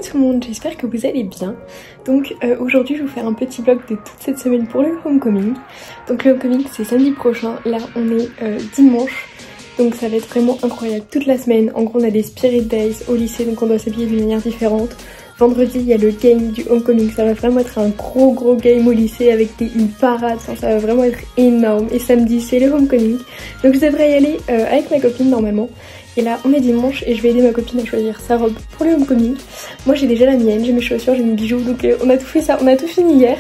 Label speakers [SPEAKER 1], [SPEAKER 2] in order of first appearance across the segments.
[SPEAKER 1] tout le monde, j'espère que vous allez bien. Donc aujourd'hui je vais vous faire un petit vlog de toute cette semaine pour le homecoming. Donc le homecoming c'est samedi prochain, là on est dimanche. Donc ça va être vraiment incroyable toute la semaine. En gros on a des spirit days au lycée, donc on doit s'habiller d'une manière différente. Vendredi il y a le game du homecoming, ça va vraiment être un gros game au lycée avec une parade, ça va vraiment être énorme. Et samedi c'est le homecoming, donc je devrais y aller avec ma copine normalement. Et là on est dimanche et je vais aider ma copine à choisir sa robe pour le homecoming. Moi j'ai déjà la mienne, j'ai mes chaussures, j'ai mes bijoux, donc on a tout fait ça, on a tout fini hier.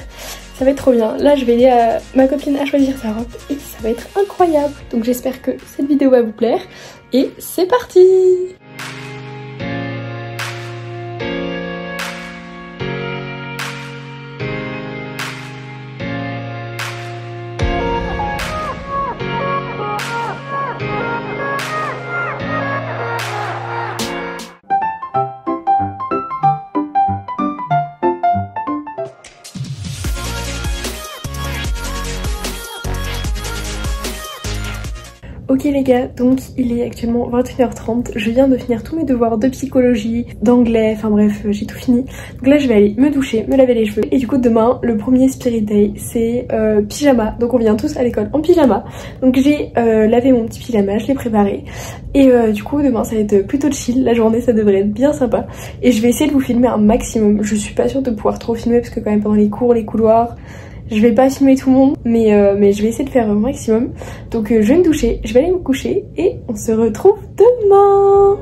[SPEAKER 1] Ça va être trop bien. Là je vais aider ma copine à choisir sa robe et ça va être incroyable. Donc j'espère que cette vidéo va vous plaire et c'est parti. Ok les gars, donc il est actuellement 21h30, je viens de finir tous mes devoirs de psychologie, d'anglais, enfin bref j'ai tout fini. Donc là je vais aller me doucher, me laver les cheveux et du coup demain le premier spirit day c'est pyjama, donc on vient tous à l'école en pyjama. Donc j'ai lavé mon petit pyjama, je l'ai préparé et du coup demain ça va être plutôt chill, la journée ça devrait être bien sympa. Et je vais essayer de vous filmer un maximum, je suis pas sûre de pouvoir trop filmer parce que quand même pendant les cours, les couloirs... Je vais pas filmer tout le monde, mais je vais essayer de faire un maximum. Donc je vais me doucher, je vais aller me coucher et on se retrouve demain.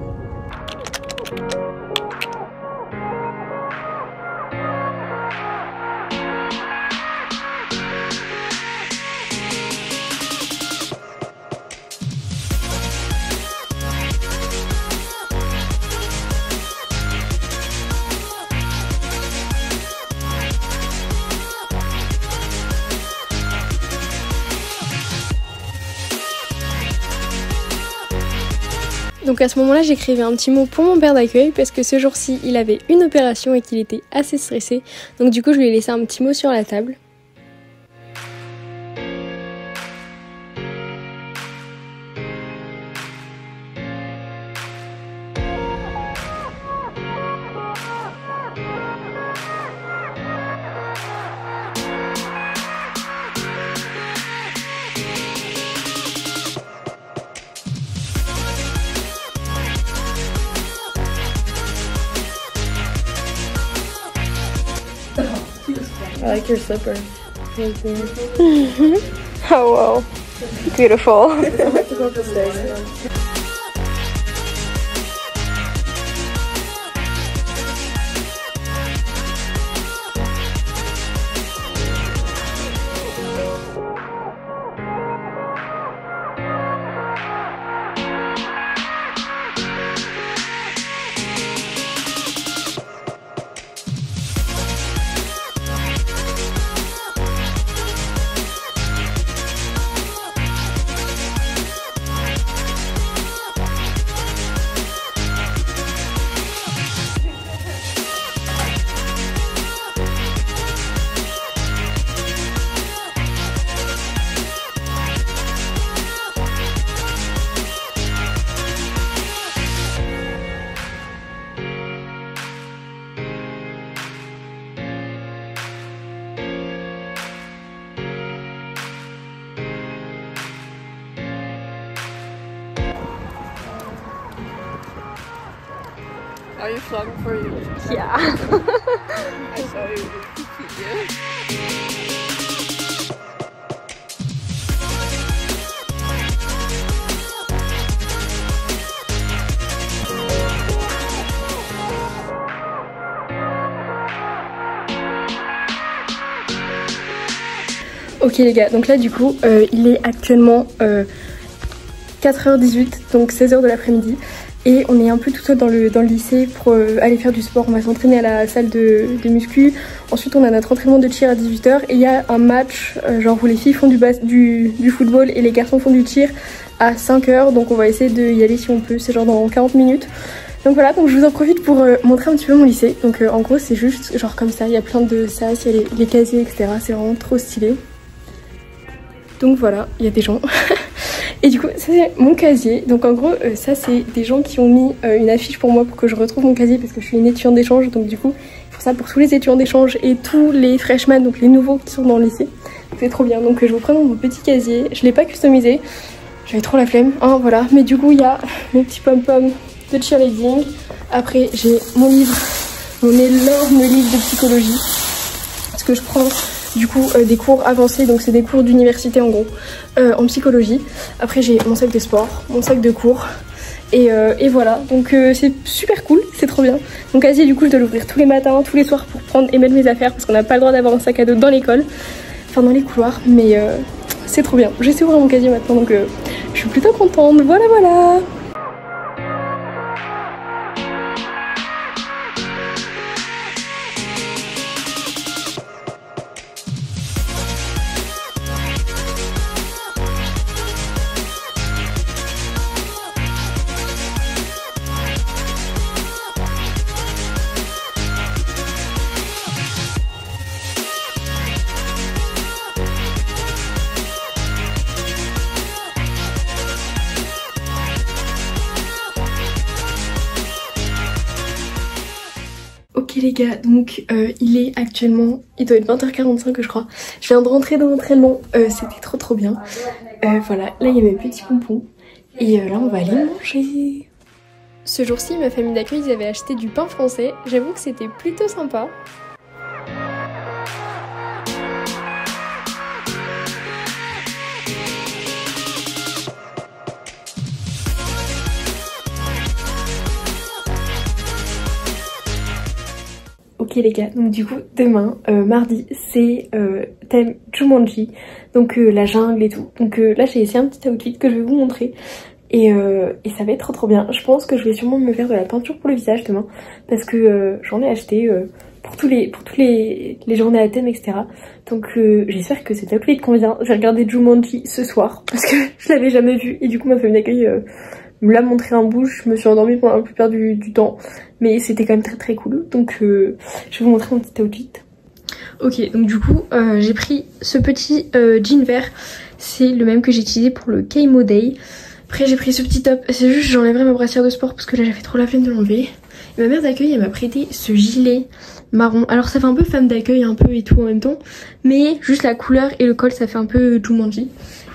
[SPEAKER 1] Donc à ce moment-là, j'écrivais un petit mot pour mon père d'accueil parce que ce jour-ci, il avait une opération et qu'il était assez stressé. Donc du coup, je lui ai laissé un petit mot sur la table. I like your slipper. Thank you. Oh wow, beautiful.
[SPEAKER 2] Are you vlogging for you?
[SPEAKER 1] Yeah.
[SPEAKER 2] I saw you with the video.
[SPEAKER 1] Ok les gars, donc là du coup il est actuellement 4h18, donc 16h de l'après-midi. Et on est un peu tout seul dans le lycée pour aller faire du sport. On va s'entraîner à la salle de muscu. Ensuite on a notre entraînement de tir à 18h. Et il y a un match genre où les filles font du football et les garçons font du tir à 5h. Donc on va essayer d'y aller si on peut, c'est genre dans 40 minutes. Donc voilà, donc je vous en profite pour montrer un petit peu mon lycée. Donc en gros c'est juste genre comme ça, il y a plein de sas, il y a les casiers etc. C'est vraiment trop stylé. Donc voilà, il y a des gens. Et du coup ça c'est mon casier. Donc en gros ça c'est des gens qui ont mis une affiche pour moi pour que je retrouve mon casier parce que je suis une étudiante d'échange. Donc du coup pour ça, pour tous les étudiants d'échange et tous les freshmen, donc les nouveaux qui sont dans le lycée. C'est trop bien. Donc je vous présente mon petit casier. Je l'ai pas customisé, j'avais trop la flemme, hein, voilà. Mais du coup il y a mes petits pom-pom de cheerleading. Après j'ai mon livre, mon énorme livre de psychologie, parce que je prends du coup des cours avancés, donc c'est des cours d'université en gros, en psychologie. Après j'ai mon sac de sport, mon sac de cours, et voilà, donc c'est super cool, c'est trop bien. Mon casier du coup je dois l'ouvrir tous les matins, tous les soirs pour prendre et mettre mes affaires, parce qu'on n'a pas le droit d'avoir un sac à dos dans l'école, enfin dans les couloirs, mais c'est trop bien. Je sais ouvrir mon casier maintenant, donc je suis plutôt contente, voilà voilà. Ok les gars, donc il est actuellement, il doit être 20h45 je crois. Je viens de rentrer dans l'entraînement, c'était trop bien. Voilà, là il y a mes petits pompons et là on va aller manger. Ce jour-ci, ma famille d'accueil, ils avaient acheté du pain français. J'avoue que c'était plutôt sympa. Ok les gars, donc du coup demain, mardi, c'est thème Jumanji, donc la jungle et tout. Donc là j'ai essayé un petit outfit que je vais vous montrer et ça va être trop bien. Je pense que je vais sûrement me faire de la peinture pour le visage demain parce que j'en ai acheté pour toutes les journées à thème, etc. Donc j'espère que cet outfit convient. J'ai regardé Jumanji ce soir parce que je l'avais jamais vu et du coup ma famille d'accueil me l'a montré en bouche. Je me suis endormie pendant la plupart du temps, mais c'était quand même très cool. Donc je vais vous montrer mon petit outfit. Ok, donc du coup j'ai pris ce petit jean vert, c'est le même que j'ai utilisé pour le Keimo Day. Après j'ai pris ce petit top, c'est juste j'enlèverai ma brassière de sport parce que là j'avais trop la flemme de l'enlever. Et ma mère d'accueil elle m'a prêté ce gilet marron, alors ça fait un peu femme d'accueil un peu et tout en même temps, mais juste la couleur et le col ça fait un peu Jumanji.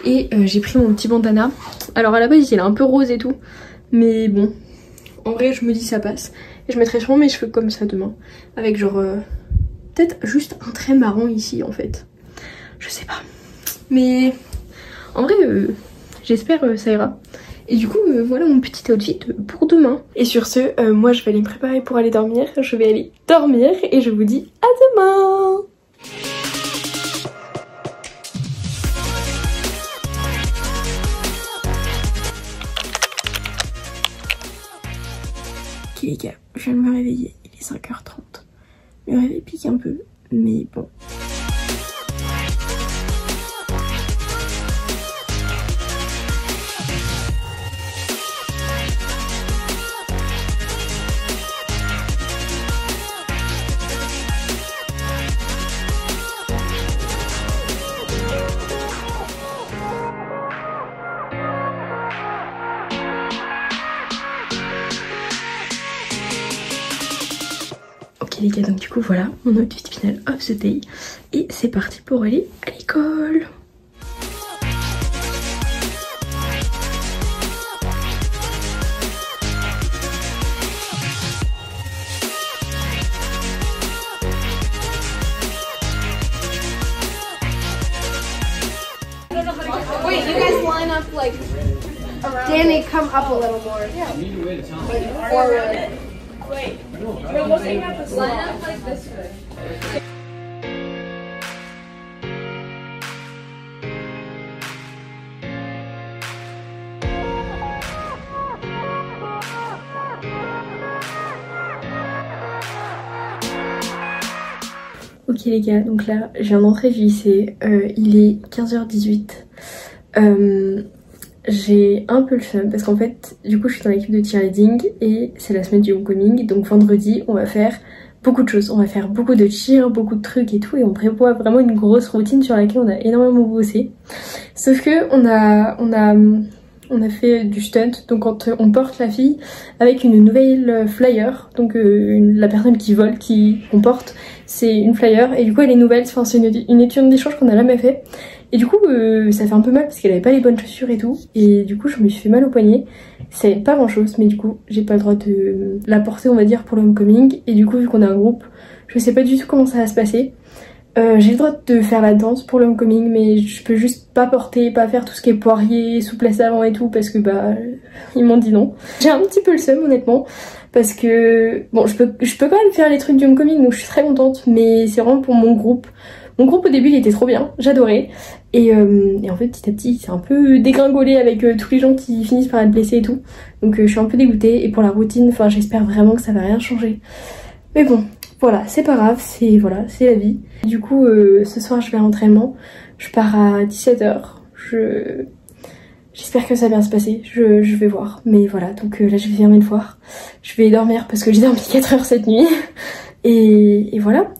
[SPEAKER 1] Et j'ai pris mon petit bandana, alors à la base il est un peu rose et tout, mais bon en vrai je me dis ça passe. Et je mettrai sûrement mes cheveux comme ça demain, avec genre peut-être juste un trait marron ici en fait, je sais pas, mais en vrai j'espère ça ira. Et du coup voilà mon petit outfit pour demain. Et sur ce moi je vais aller me préparer pour aller dormir, je vais aller dormir et je vous dis à demain. Ok les gars, je viens de me réveiller, il est 5h30. Le réveil pique un peu, mais bon. Ok les gars, donc du coup voilà mon outfit final of the day et c'est parti pour aller à l'école.
[SPEAKER 3] Wait, you guys line up like Danny, come up a little more. Yeah. Like forward. Wait, we're looking at this line up like this way.
[SPEAKER 1] Ok les gars, donc là je viens d'entrer du lycée, il est 15h18. J'ai un peu le seum parce qu'en fait du coup je suis dans l'équipe de cheerleading et c'est la semaine du homecoming, donc vendredi on va faire beaucoup de choses. On va faire beaucoup de cheer, beaucoup de trucs et tout, et on prévoit vraiment une grosse routine sur laquelle on a énormément bossé. Sauf que on a fait du stunt, donc quand on porte la fille avec une nouvelle flyer, donc la personne qui vole, qu'on porte, c'est une flyer, et du coup elle est nouvelle, enfin, c'est une étude d'échange qu'on n'a jamais fait, et du coup ça fait un peu mal parce qu'elle avait pas les bonnes chaussures et tout, et du coup je me suis fait mal au poignet. C'est pas grand chose, mais du coup j'ai pas le droit de la porter, on va dire, pour le homecoming, et du coup vu qu'on a un groupe, je sais pas du tout comment ça va se passer. J'ai le droit de faire la danse pour le homecoming, mais je peux juste pas porter, pas faire tout ce qui est poirier, souplesse avant et tout, parce que bah ils m'ont dit non. J'ai un petit peu le seum honnêtement, parce que bon je peux quand même faire les trucs du homecoming, donc je suis très contente, mais c'est vraiment pour mon groupe. Mon groupe au début il était trop bien, j'adorais, et en fait petit à petit c'est un peu dégringolé avec tous les gens qui finissent par être blessés et tout, donc je suis un peu dégoûtée, et pour la routine, enfin j'espère vraiment que ça va rien changer. Mais bon, voilà, c'est pas grave, c'est la vie. Du coup, ce soir je vais à l'entraînement, je pars à 17h, j'espère que ça va bien se passer, je vais voir. Mais voilà, donc là je vais fermer le foire, je vais dormir parce que j'ai dormi 4 heures cette nuit, et voilà.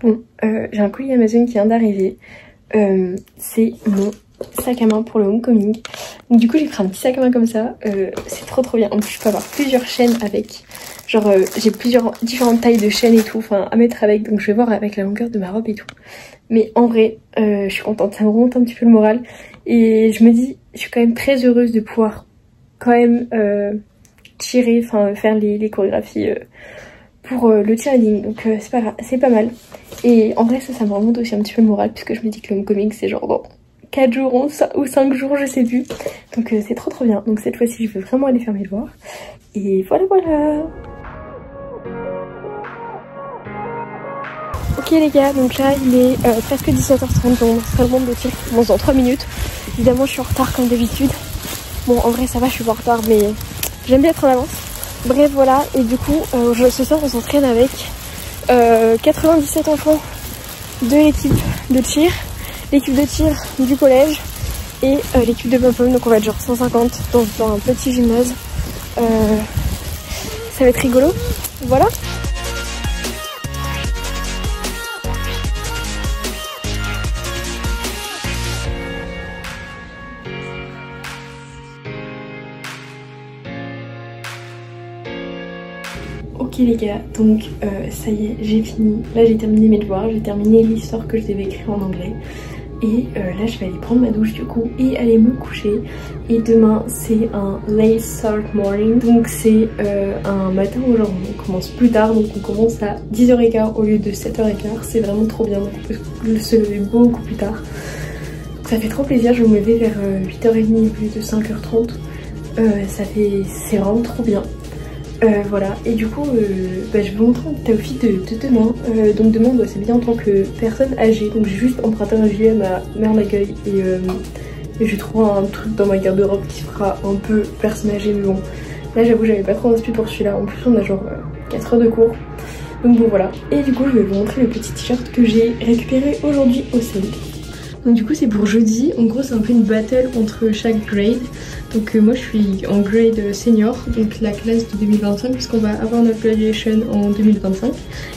[SPEAKER 1] Bon, j'ai un colis Amazon qui vient d'arriver, c'est mon sac à main pour le homecoming. Donc du coup j'ai pris un petit sac à main comme ça, c'est trop bien. En plus je peux avoir plusieurs chaînes avec, genre j'ai différentes tailles de chaînes et tout, enfin à mettre avec, donc je vais voir avec la longueur de ma robe et tout. Mais en vrai je suis contente, ça me remonte un petit peu le moral, et je me dis je suis quand même très heureuse de pouvoir quand même tirer, enfin faire les chorégraphies pour le cheerleading, donc c'est pas mal. Et en vrai ça me remonte aussi un petit peu le moral, puisque je me dis que le homecoming c'est genre bon, 4 jours ou 5 jours, je sais plus. Donc c'est trop bien. Donc cette fois-ci, je veux vraiment aller faire mes devoirs. Et voilà. Ok les gars, donc là il est presque 17h30, donc c'est le monde de tir qui commence dans 3 minutes. Évidemment je suis en retard comme d'habitude. Bon en vrai ça va, je suis pas en retard, mais j'aime bien être en avance. Bref voilà, et du coup ce soir on s'entraîne avec 97 enfants de l'équipe de tir, l'équipe de tir du collège et l'équipe de pom-pom, donc on va être genre 150 dans un petit gymnase. Ça va être rigolo, voilà. Ok les gars, donc ça y est, j'ai fini. Là j'ai terminé mes devoirs, j'ai terminé l'histoire que je devais écrire en anglais. Et là je vais aller prendre ma douche du coup et aller me coucher. Et demain c'est un late start morning, donc c'est un matin où genre on commence plus tard, donc on commence à 10h15 au lieu de 7h15. C'est vraiment trop bien, donc on peut se lever beaucoup plus tard. Donc ça fait trop plaisir, je vais me lever vers 8h30 au lieu de 5h30. C'est vraiment trop bien. Voilà, et du coup je vais vous montrer un outfit de demain. Donc demain on doit s'habiller en tant que personne âgée, donc j'ai juste emprunté un gilet à ma mère d'accueil, et j'ai trouvé un truc dans ma garde-robe qui fera un peu personne âgée, mais bon là j'avoue j'avais pas trop d'inspi pour celui-là, en plus on a genre 4 heures de cours, donc bon voilà. Et du coup je vais vous montrer le petit t-shirt que j'ai récupéré aujourd'hui au sale. Donc du coup c'est pour jeudi, en gros c'est un peu une battle entre chaque grade. Donc moi je suis en grade senior, donc la classe de 2025, puisqu'on va avoir notre graduation en 2025.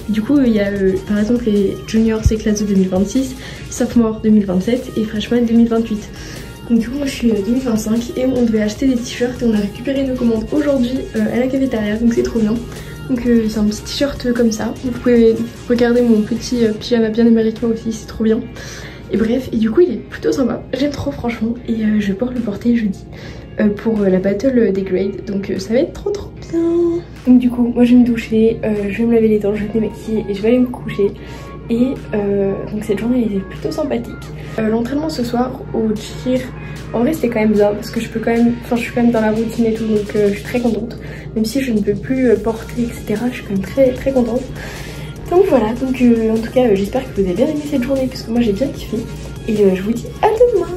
[SPEAKER 1] Et du coup il y a par exemple les juniors, c'est classe de 2026, sophomore 2027 et freshman 2028. Donc du coup moi je suis 2025 et on devait acheter des t-shirts et on a récupéré nos commandes aujourd'hui à la cafétéria, donc c'est trop bien. Donc c'est un petit t-shirt comme ça, vous pouvez regarder mon petit pyjama bien américain aussi, c'est trop bien. Et bref, et du coup il est plutôt sympa, j'aime trop franchement, et je vais pouvoir le porter jeudi pour la battle des grades, donc ça va être trop bien. Donc du coup moi je vais me doucher, je vais me laver les dents, je vais me démaquiller et je vais aller me coucher. Et donc cette journée elle est plutôt sympathique. L'entraînement ce soir au cheer, en vrai c'était quand même bien parce que je suis quand même dans la routine et tout, donc je suis très contente. Même si je ne peux plus porter etc, je suis quand même très contente. Donc voilà, donc en tout cas j'espère que vous avez bien aimé cette journée puisque moi j'ai bien kiffé. Et je vous dis à demain.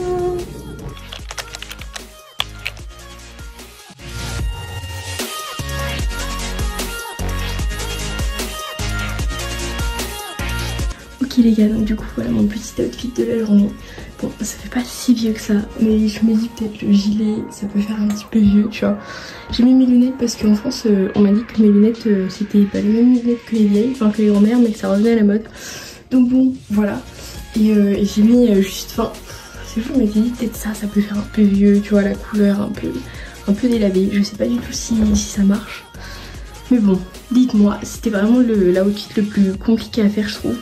[SPEAKER 1] Ok les gars, donc du coup voilà mon petit outfit de la journée. Bon, ça fait pas si vieux que ça, mais je me dis peut-être le gilet, ça peut faire un petit peu vieux, tu vois. J'ai mis mes lunettes parce qu'en France, on m'a dit que mes lunettes, c'était pas les mêmes lunettes que les vieilles, enfin que les grand-mères, mais que ça revenait à la mode. Donc bon, voilà. Et j'ai mis juste, enfin, c'est fou, mais j'ai dit peut-être ça peut faire un peu vieux, tu vois, la couleur un peu délavée. Je sais pas du tout si ça marche. Mais bon, dites-moi, c'était vraiment l'outfit le plus compliqué à faire, je trouve.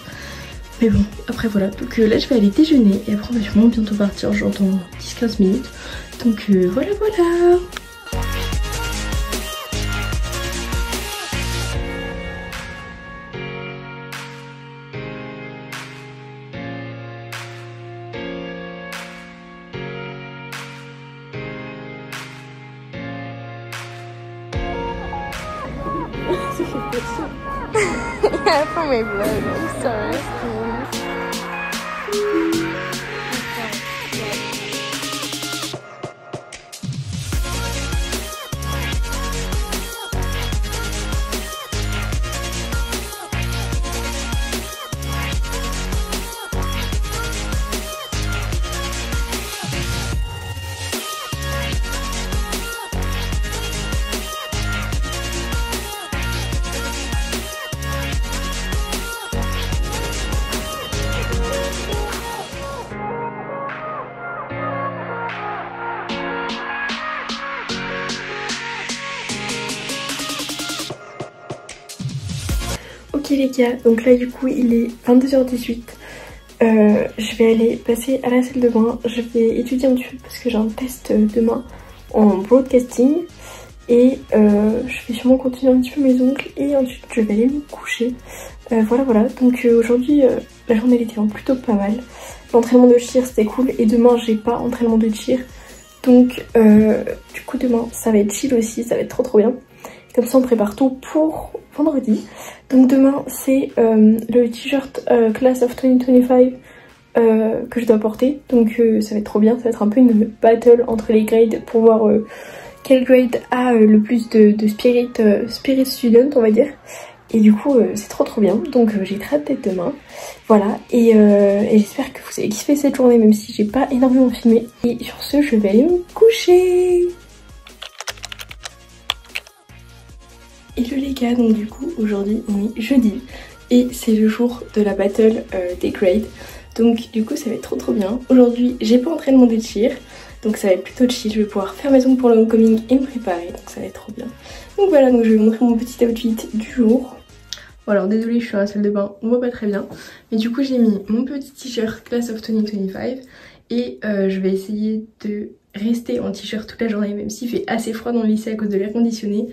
[SPEAKER 1] Mais bon, après voilà, donc là je vais aller déjeuner et après on va sûrement bientôt partir, genre dans 10-15 minutes. Donc voilà.
[SPEAKER 3] Yeah, for my vlog, I'm sorry.
[SPEAKER 1] Ok les gars, donc là du coup il est 22h18. Je vais aller passer à la salle de bain. Je vais étudier un petit peu parce que j'ai un test demain en broadcasting. Et je vais sûrement continuer un petit peu mes ongles et ensuite je vais aller me coucher. Voilà. Donc aujourd'hui la journée elle était plutôt pas mal. L'entraînement de cheer c'était cool et demain j'ai pas entraînement de cheer. Donc du coup demain ça va être chill aussi, ça va être trop bien. Comme ça on prépare tout pour vendredi. Donc demain c'est le t-shirt Class of 2025 que je dois porter. Donc ça va être trop bien, ça va être un peu une battle entre les grades pour voir quel grade a le plus de spirit student on va dire. Et du coup c'est trop bien, donc j'ai très hâte d'être demain. Voilà, et j'espère que vous avez kiffé cette journée même si j'ai pas énormément filmé. Et sur ce je vais aller me coucher. Hello les gars, donc du coup aujourd'hui on est jeudi et c'est le jour de la battle des grades. Donc du coup ça va être trop bien. Aujourd'hui j'ai pas entraînement de cheer, donc ça va être plutôt chill. Je vais pouvoir faire mes ongles pour le homecoming et me préparer, donc ça va être trop bien. Donc voilà, donc je vais vous montrer mon petit outfit du jour. Bon alors désolée, je suis à la salle de bain, on voit pas très bien. Mais du coup j'ai mis mon petit t-shirt Class of 2025 et je vais essayer de rester en t-shirt toute la journée même s'il fait assez froid dans le lycée à cause de l'air conditionné.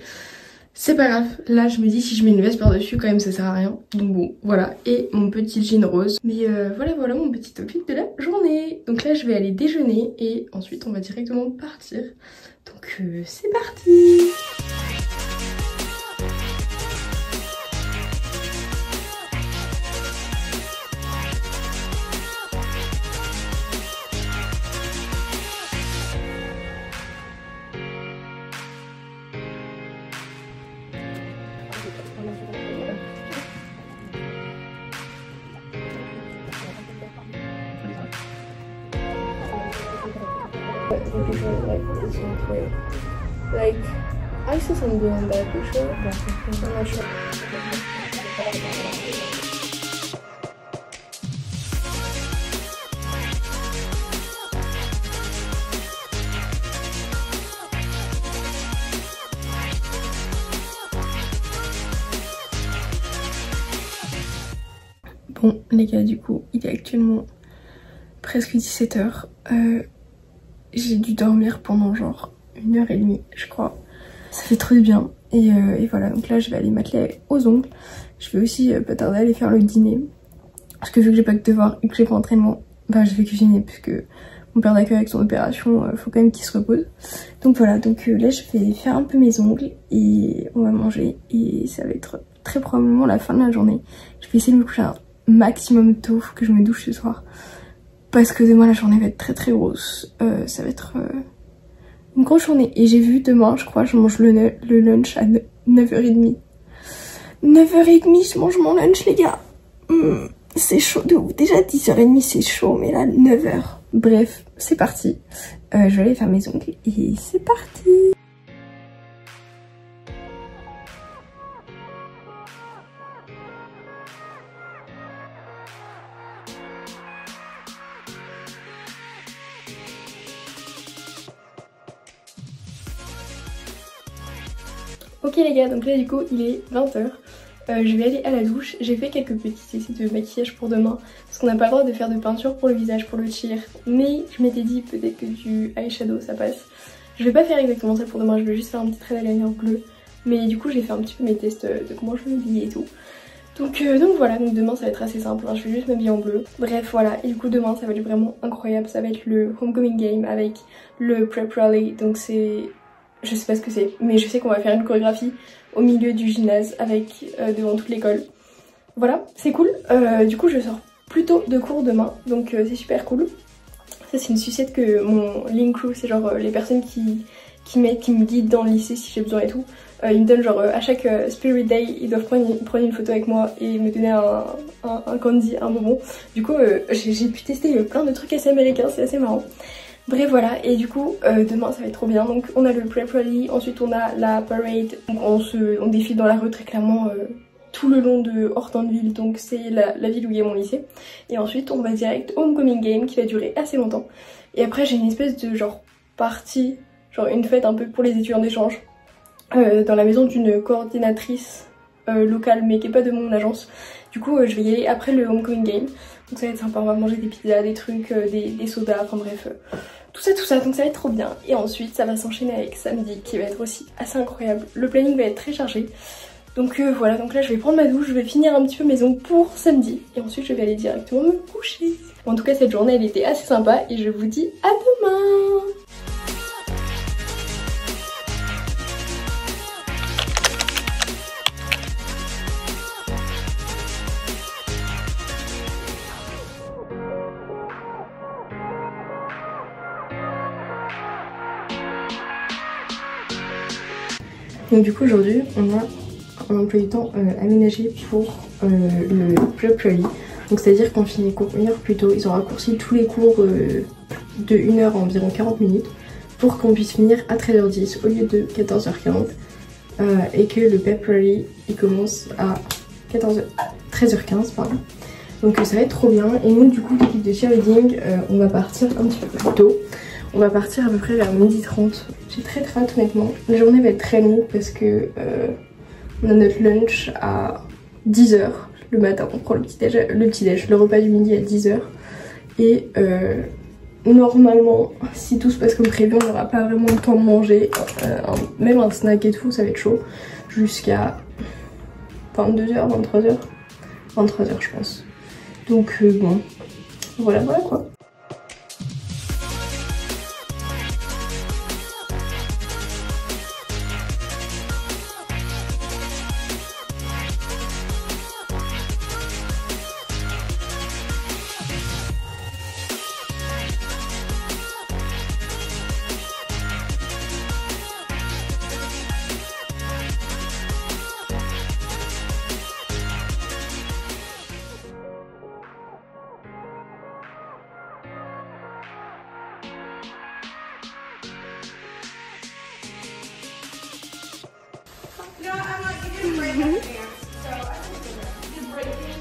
[SPEAKER 1] C'est pas grave, là je me dis si je mets une veste par dessus quand même ça sert à rien. Donc bon voilà, et mon petit jean rose. Mais voilà mon petit outfit de la journée. Donc là je vais aller déjeuner et ensuite on va directement partir. Donc c'est parti. Like, I saw some blue on that picture, but I'm not sure. Bon les gars, du coup il est actuellement presque 17h. J'ai dû dormir pendant genre 1h30 je crois. Ça fait trop bien et voilà, donc là je vais aller m'atteler aux ongles. Je vais aussi pas tarder à aller faire le dîner parce que vu que j'ai pas que devoir et que j'ai pas entraînement, bah je vais cuisiner puisque mon père d'accueil avec son opération faut quand même qu'il se repose. Donc voilà, donc là je vais faire un peu mes ongles et on va manger et ça va être très probablement la fin de la journée. Je vais essayer de me coucher un maximum tôt, faut que je me douche ce soir parce que demain la journée va être très grosse. Ça va être une grosse journée. Et j'ai vu demain, je crois, je mange le lunch à 9h30. 9h30, je mange mon lunch les gars. C'est chaud de ouf. Déjà 10h30 c'est chaud, mais là 9h. Bref, c'est parti. Je vais aller faire mes ongles et c'est parti. Ok les gars, donc là du coup il est 20h. Je vais aller à la douche. J'ai fait quelques petits essais de maquillage pour demain parce qu'on n'a pas le droit de faire de peinture pour le visage pour le cheer. Mais je m'étais dit peut-être que du eyeshadow ça passe. Je vais pas faire exactement ça pour demain, je vais juste faire un petit trait d'eyeliner bleu. Mais du coup j'ai fait un petit peu mes tests de comment je m'habiller et tout. Donc voilà, donc demain ça va être assez simple, hein. Je vais juste m'habiller en bleu. Bref voilà, et du coup demain ça va être vraiment incroyable. Ça va être le homecoming game avec le prep rally. Donc c'est... je sais pas ce que c'est, mais je sais qu'on va faire une chorégraphie au milieu du gymnase avec devant toute l'école. Voilà, c'est cool. Du coup je sors plutôt de cours demain, donc c'est super cool. Ça c'est une sucette que mon link crew, c'est genre les personnes qui me guident dans le lycée si j'ai besoin et tout. Ils me donnent genre à chaque Spirit Day, ils doivent prendre une photo avec moi et me donner un candy, un bonbon. Du coup j'ai pu tester plein de trucs assez américains, c'est assez marrant. Bref voilà, et du coup demain ça va être trop bien. Donc on a le prep rally, ensuite on a la parade. Donc on défile dans la rue très clairement tout le long de Hortonville, donc c'est la ville où il y a mon lycée. Et ensuite on va direct homecoming game qui va durer assez longtemps. Et après j'ai une espèce de genre partie, genre une fête un peu pour les étudiants d'échange dans la maison d'une coordinatrice locale mais qui est pas de mon agence. Du coup je vais y aller après le homecoming game. Donc ça va être sympa, on va manger des pizzas, des trucs, des sodas, enfin bref, tout ça, donc ça va être trop bien. Et ensuite ça va s'enchaîner avec samedi qui va être aussi assez incroyable. Le planning va être très chargé. Donc voilà, donc là je vais prendre ma douche, je vais finir un petit peu mes ongles pour samedi. Et ensuite je vais aller directement me coucher. En tout cas cette journée elle était assez sympa et je vous dis à demain. Donc du coup aujourd'hui on a un emploi du temps aménagé pour le prep rally. Donc c'est à dire qu'on finit les cours 1 heure plus tôt. Ils ont raccourci tous les cours de 1 heure à environ 40 minutes pour qu'on puisse finir à 13h10 au lieu de 14h15 et que le prep rally il commence à 13h15 pardon. Donc ça va être trop bien. Et nous du coup l'équipe de cheerleading on va partir un petit peu plus tôt. On va partir à peu près vers 12h30. J'ai très hâte honnêtement. La journée va être très longue parce que on a notre lunch à 10h le matin. On prend le petit-déj, le repas du midi à 10h. Et normalement, si tout se passe comme prévu, on n'aura pas vraiment le temps de manger. Même un snack et tout, ça va être chaud. Jusqu'à 22h, 23h. 23h je pense. Donc bon, voilà quoi.
[SPEAKER 3] No, I'm like, you didn't break my dance, so I think you break it.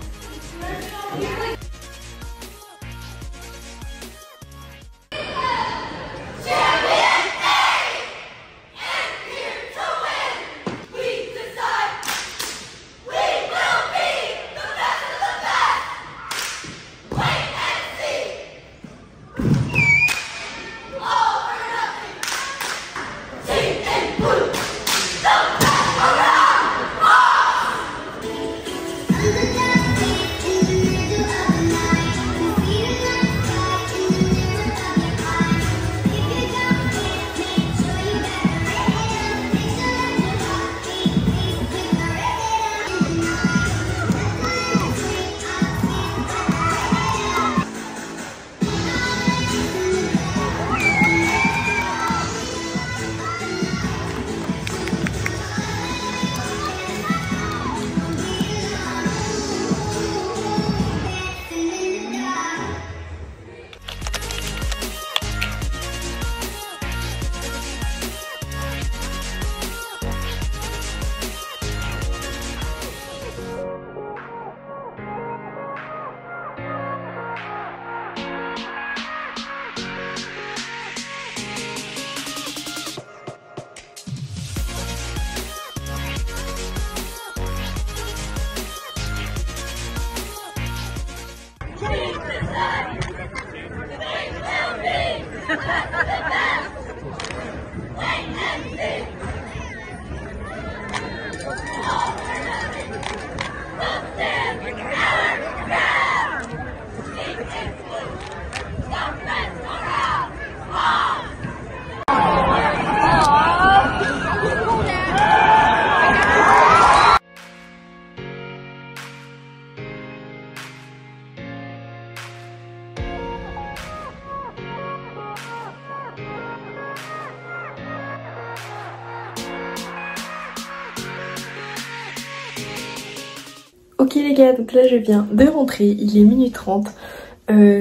[SPEAKER 1] Ok les gars, donc là je viens de rentrer, il est minuit 30.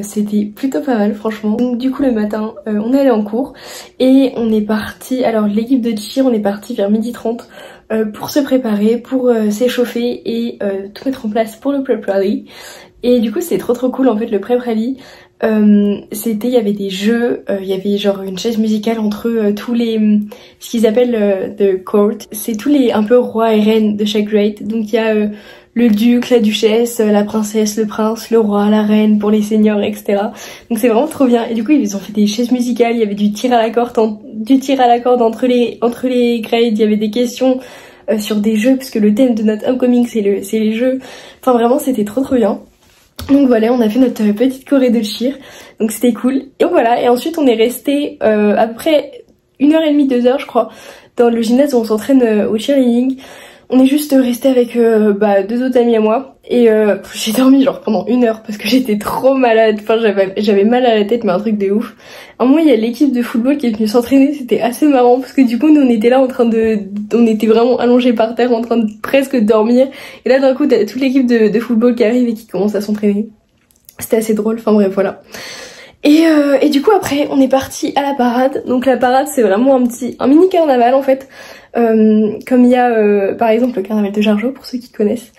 [SPEAKER 1] C'était plutôt pas mal franchement. Donc du coup le matin on est allé en cours et on est parti, alors l'équipe de cheer on est parti vers 12h30 pour se préparer, pour s'échauffer et tout mettre en place pour le prep rally. Et du coup c'est trop cool en fait le prep rally. Il y avait des jeux, il y avait genre une chaise musicale entre tous les, ce qu'ils appellent the court. C'est tous les un peu rois et reines de chaque grade. Donc il y a le duc, la duchesse, la princesse, le prince, le roi, la reine pour les seniors, etc. Donc c'est vraiment trop bien. Et du coup ils ont fait des chaises musicales, il y avait du tir à la corde, entre les grades, il y avait des questions sur des jeux parce que le thème de notre homecoming c'est les jeux. Enfin vraiment c'était trop bien. Donc voilà, on a fait notre petite choré de cheer, donc c'était cool. Et voilà, et ensuite on est resté à peu près 1h30, 2h je crois, dans le gymnase où on s'entraîne au cheerleading. On est juste resté avec deux autres amis à moi et j'ai dormi genre pendant 1 heure parce que j'étais trop malade, enfin j'avais mal à la tête mais un truc de ouf. À un moment il y a l'équipe de football qui est venue s'entraîner, c'était assez marrant parce que du coup nous on était là on était vraiment allongés par terre en train de presque dormir et là d'un coup t'as toute l'équipe de football qui arrive et qui commence à s'entraîner. C'était assez drôle, enfin bref voilà. Et du coup après on est parti à la parade. Donc la parade c'est vraiment un mini carnaval en fait, comme il y a par exemple le carnaval de Jargeau pour ceux qui connaissent.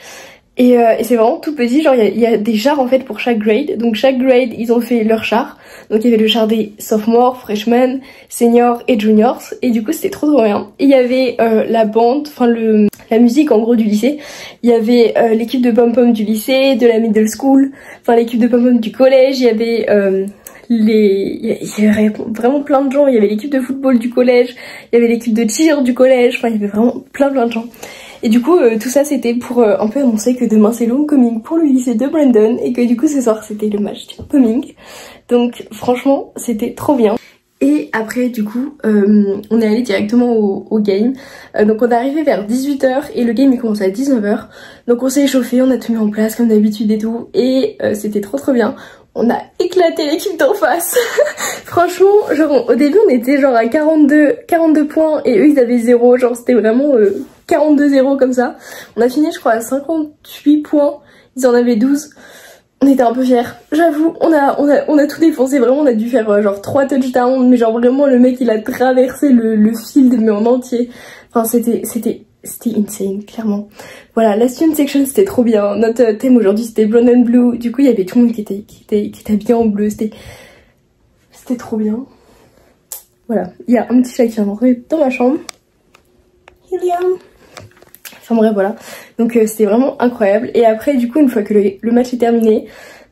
[SPEAKER 1] Et c'est vraiment tout petit, genre il y a des chars en fait pour chaque grade. Donc chaque grade ils ont fait leur char. Donc il y avait le char des sophomores, freshmen, seniors et juniors. Et du coup c'était trop bien. Et il y avait la bande, enfin la musique en gros du lycée. Il y avait l'équipe de pom-pom du lycée, de la middle school, enfin l'équipe de pom-pom du collège. Il y avait il y avait vraiment plein de gens. Il y avait l'équipe de football du collège, il y avait l'équipe de cheer du collège, enfin il y avait vraiment plein de gens. Et du coup tout ça c'était pour un peu annoncer que demain c'est le homecoming pour le lycée de Brandon et que du coup ce soir c'était le match du homecoming. Donc franchement c'était trop bien. Et après du coup on est allé directement au game. Donc on est arrivé vers 18h et le game il commence à 19h. Donc on s'est échauffé, on a tout mis en place comme d'habitude et tout. Et c'était trop bien. On a éclaté l'équipe d'en face. Franchement, genre au début on était genre à 42 points et eux ils avaient 0. Genre c'était vraiment 42-0 comme ça. On a fini je crois à 58 points. Ils en avaient 12. On était un peu fiers. J'avoue, on a tout défoncé. Vraiment on a dû faire genre 3 touchdowns. Mais genre vraiment le mec il a traversé le field mais en entier. Enfin c'était insane, clairement. Voilà, la student section c'était trop bien. Notre thème aujourd'hui c'était brown and blue. Du coup il y avait tout le monde qui était habillé en bleu. C'était trop bien. Voilà, il y a un petit chat qui vient d'entrer dans ma chambre. Helium. Enfin bref voilà. Donc c'était vraiment incroyable. Et après du coup une fois que le match est terminé,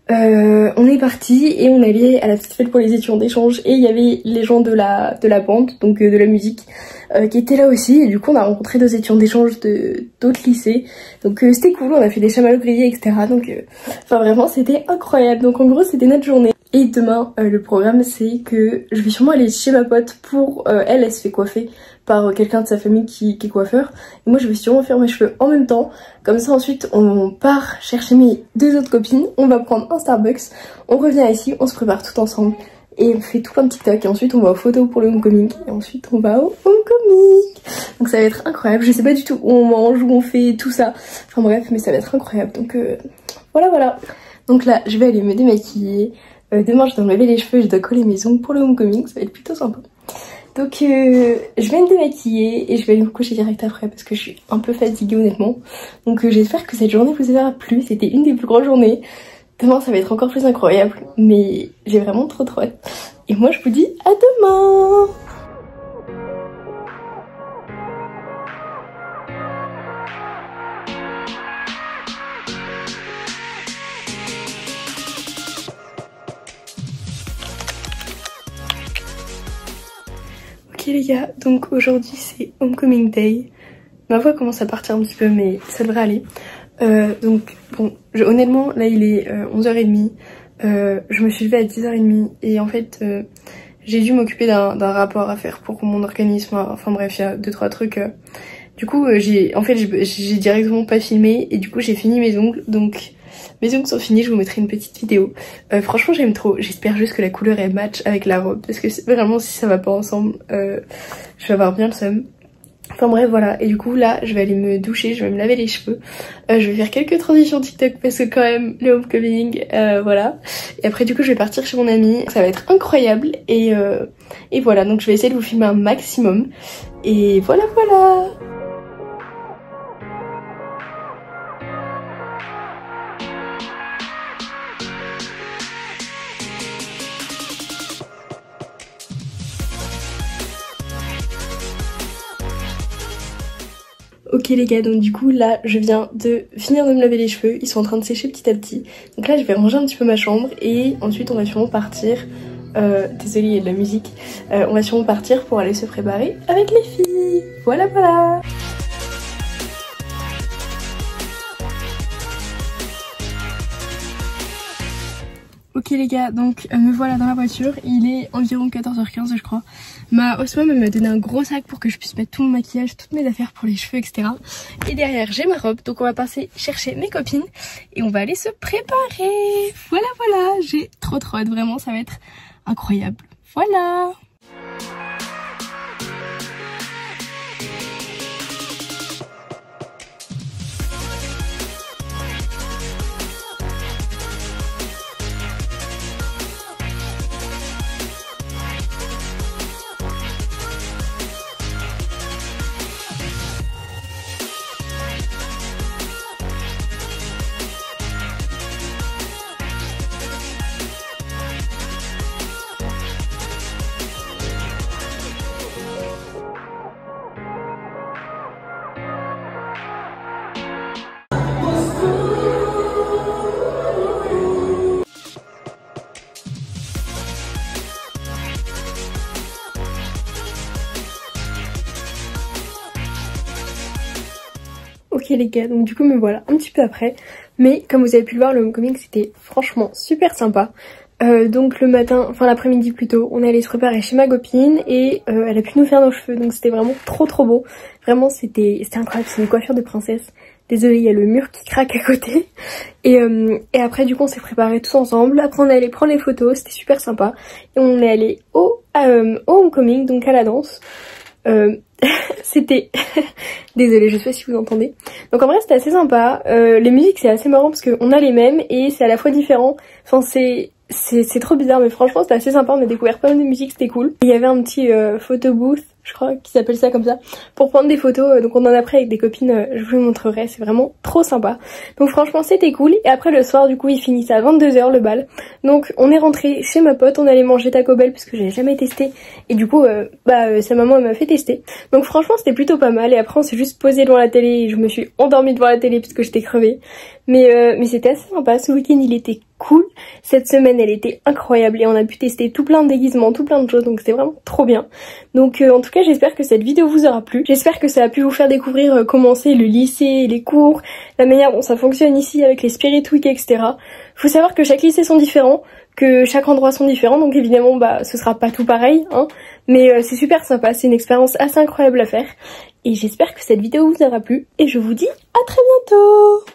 [SPEAKER 1] on est parti et on allait à la petite fête pour les étudiants d'échange et il y avait les gens de la bande, donc de la musique, qui étaient là aussi. Et du coup on a rencontré deux étudiants d'échange d'autres lycées, donc c'était cool, on a fait des chamallows grillés etc. Donc enfin vraiment c'était incroyable. Donc en gros c'était notre journée. Et demain le programme c'est que je vais sûrement aller chez ma pote pour elle se fait coiffer par quelqu'un de sa famille qui est coiffeur. Et moi je vais sûrement faire mes cheveux en même temps. Comme ça ensuite on part chercher mes deux autres copines, on va prendre un Starbucks, on revient ici, on se prépare tout ensemble et on fait tout plein de TikTok et ensuite on va aux photos pour le homecoming et ensuite on va au homecoming. Donc ça va être incroyable, je sais pas du tout où on mange, où on fait tout ça, enfin bref mais ça va être incroyable. Donc voilà. Donc là je vais aller me démaquiller, demain je dois me laver les cheveux, je dois coller mes ongles pour le homecoming, ça va être plutôt sympa. Donc je vais me démaquiller et je vais aller me coucher direct après parce que je suis un peu fatiguée honnêtement. Donc j'espère que cette journée vous aura plu, c'était une des plus grosses journées. Demain ça va être encore plus incroyable, mais j'ai vraiment trop hâte. Et moi je vous dis à demain. les gars, donc aujourd'hui c'est Homecoming Day. Ma voix commence à partir un petit peu mais ça devrait aller. Donc bon, honnêtement là il est 11h30. Je me suis levée à 10h30 et en fait j'ai dû m'occuper d'un rapport à faire pour mon organisme. Enfin bref, il y a 2-3 trucs. Du coup j'ai directement pas filmé et du coup j'ai fini mes ongles. Donc mes ongles sont finis, je vous mettrai une petite vidéo. Franchement j'aime trop, j'espère juste que la couleur elle match avec la robe. Parce que vraiment si ça va pas ensemble, je vais avoir bien le seum. Enfin bref voilà, et du coup là je vais aller me doucher, je vais me laver les cheveux. Je vais faire quelques transitions TikTok parce que quand même le homecoming, voilà. Et après du coup je vais partir chez mon amie, ça va être incroyable. Et voilà, donc je vais essayer de vous filmer un maximum. Et voilà voilà. Ok les gars, donc du coup là je viens de finir de me laver les cheveux, ils sont en train de sécher petit à petit. Donc là je vais ranger un petit peu ma chambre et ensuite on va sûrement partir, désolée il y a de la musique, on va sûrement partir pour aller se préparer avec les filles. Voilà voilà. Ok les gars, donc me voilà dans la voiture, il est environ 14h15 je crois. Ma housemam m'a donné un gros sac pour que je puisse mettre tout mon maquillage, toutes mes affaires pour les cheveux etc. Et derrière j'ai ma robe, donc on va passer chercher mes copines et on va aller se préparer. Voilà voilà, j'ai trop hâte, vraiment ça va être incroyable. Voilà. Ok les gars, donc du coup me voilà un petit peu après. Mais comme vous avez pu le voir, le homecoming c'était franchement super sympa. Donc le matin, enfin l'après-midi plutôt, on est allé se préparer chez ma copine et elle a pu nous faire nos cheveux. Donc c'était vraiment trop beau. Vraiment c'était incroyable, c'est une coiffure de princesse. Désolée, il y a le mur qui craque à côté. Et après du coup on s'est préparés tous ensemble. Après on est allé prendre les photos, c'était super sympa. Et on est allé au homecoming, donc à la danse. C'était désolée, je sais pas si vous entendez. Donc en vrai c'était assez sympa. Les musiques c'est assez marrant parce qu'on a les mêmes et c'est à la fois différent. Enfin c'est trop bizarre mais franchement c'était assez sympa. On a découvert pas mal de musique, c'était cool. Il y avait un petit photo booth, je crois qu'ils s'appelle ça comme ça, pour prendre des photos. Donc on en a pris avec des copines, je vous le montrerai, c'est vraiment trop sympa. Donc franchement c'était cool. Et après le soir du coup il finissait à 22h le bal. Donc on est rentré chez ma pote, on allait manger Taco Bell parce que j'avais jamais testé. Et du coup sa maman elle m'a fait tester. Donc franchement c'était plutôt pas mal. Et après on s'est juste posé devant la télé et je me suis endormie devant la télé parce que j'étais crevée. Mais c'était assez sympa, ce week-end il était cool. Cette semaine elle était incroyable et on a pu tester tout plein de déguisements, tout plein de choses, donc c'était vraiment trop bien. Donc en tout cas j'espère que cette vidéo vous aura plu. J'espère que ça a pu vous faire découvrir comment c'est le lycée, les cours, la manière dont ça fonctionne ici avec les Spirit Week etc. Faut savoir que chaque lycée sont différents, que chaque endroit sont différents, donc évidemment ce sera pas tout pareil hein, mais c'est super sympa, c'est une expérience assez incroyable à faire. Et j'espère que cette vidéo vous aura plu et je vous dis à très bientôt.